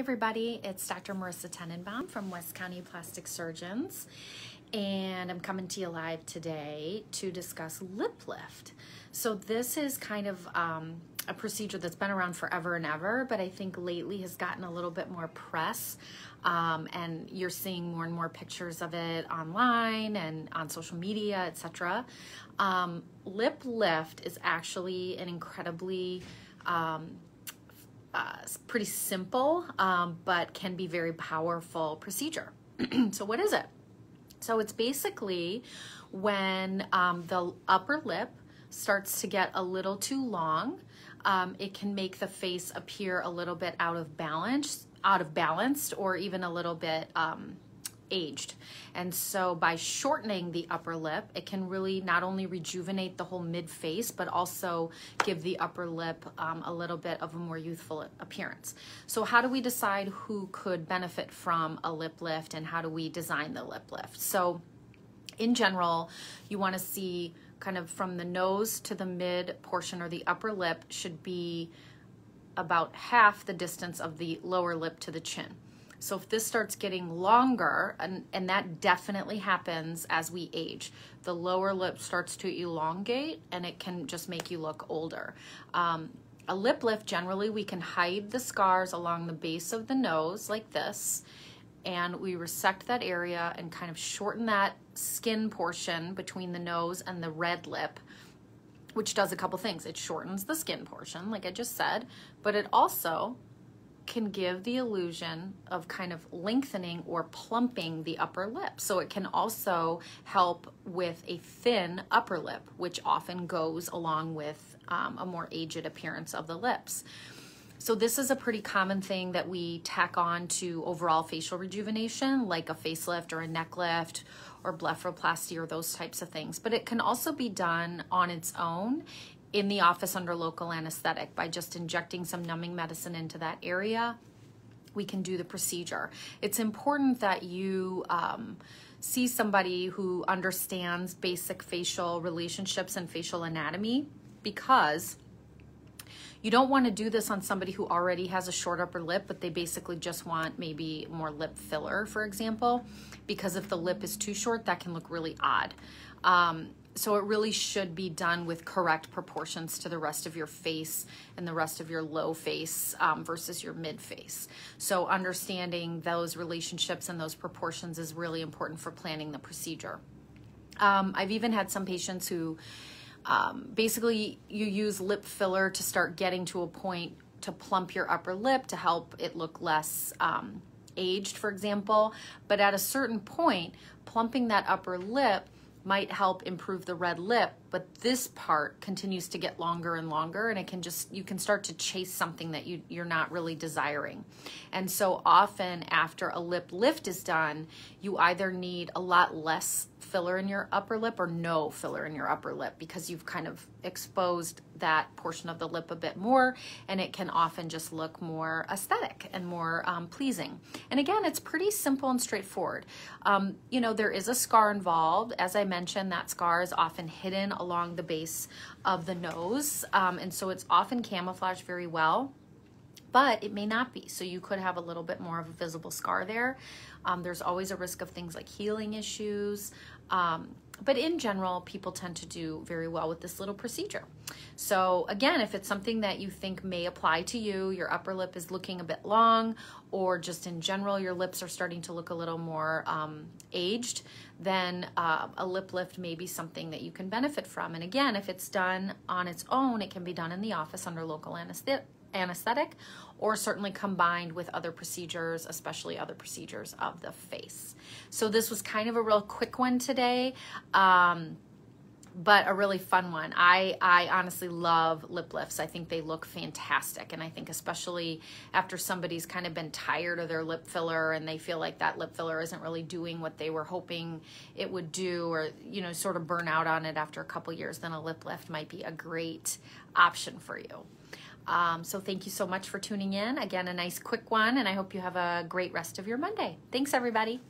everybody, it's Dr. Marissa Tenenbaum from West County Plastic Surgeons, and I'm coming to you live today to discuss lip lift. So this is kind of a procedure that's been around forever and ever, but I think lately has gotten a little bit more press, and you're seeing more and more pictures of it online and on social media, etc. Lip lift is actually an incredibly pretty simple, but can be very powerful procedure. So what is it? So it's basically when the upper lip starts to get a little too long, it can make the face appear a little bit out of balance, or even a little bit aged. And so by shortening the upper lip, it can really not only rejuvenate the whole mid face, but also give the upper lip a little bit of a more youthful appearance. So how do we decide who could benefit from a lip lift, and how do we design the lip lift? So in general, you want to see kind of from the nose to the mid portion, or the upper lip should be about half the distance of the lower lip to the chin. So if this starts getting longer, and that definitely happens as we age, the lower lip starts to elongate and it can just make you look older. A lip lift, generally we can hide the scars along the base of the nose like this, and we resect that area and kind of shorten that skin portion between the nose and the red lip, which does a couple things. It shortens the skin portion, like I just said, but it also can give the illusion of kind of lengthening or plumping the upper lip. So it can also help with a thin upper lip, which often goes along with a more aged appearance of the lips. So this is a pretty common thing that we tack on to overall facial rejuvenation, like a facelift or a neck lift or blepharoplasty or those types of things. But it can also be done on its own in the office under local anesthetic by just injecting some numbing medicine into that area. We can do the procedure. It's important that you see somebody who understands basic facial relationships and facial anatomy, because you don't want to do this on somebody who already has a short upper lip, but they basically just want maybe more lip filler, for example, because if the lip is too short, that can look really odd. So it really should be done with correct proportions to the rest of your face and the rest of your low face versus your mid face. So understanding those relationships and those proportions is really important for planning the procedure. I've even had some patients who basically you use lip filler to start getting to a point to plump your upper lip to help it look less aged, for example. But at a certain point, plumping that upper lip might help improve the red lip, but this part continues to get longer and longer, and it can just, you can start to chase something that you're not really desiring. And so often after a lip lift is done, you either need a lot less filler in your upper lip or no filler in your upper lip, because you've kind of exposed that portion of the lip a bit more, and it can often just look more aesthetic and more pleasing. And again, it's pretty simple and straightforward. You know, there is a scar involved. As I mentioned, that scar is often hidden along the base of the nose, and so it's often camouflaged very well, but it may not be. So you could have a little bit more of a visible scar there. There's always a risk of things like healing issues, but in general, people tend to do very well with this little procedure. So again, if it's something that you think may apply to you, your upper lip is looking a bit long, or just in general, your lips are starting to look a little more aged, then a lip lift may be something that you can benefit from. And again, if it's done on its own, it can be done in the office under local anesthetic, or certainly combined with other procedures, especially other procedures of the face. So this was kind of a real quick one today, but a really fun one. I honestly love lip lifts. I think they look fantastic, and I think especially after somebody's kind of been tired of their lip filler and they feel like that lip filler isn't really doing what they were hoping it would do, or you know, sort of burn out on it after a couple years, then a lip lift might be a great option for you. So thank you so much for tuning in. Again, a nice quick one, and I hope you have a great rest of your Monday. Thanks, everybody.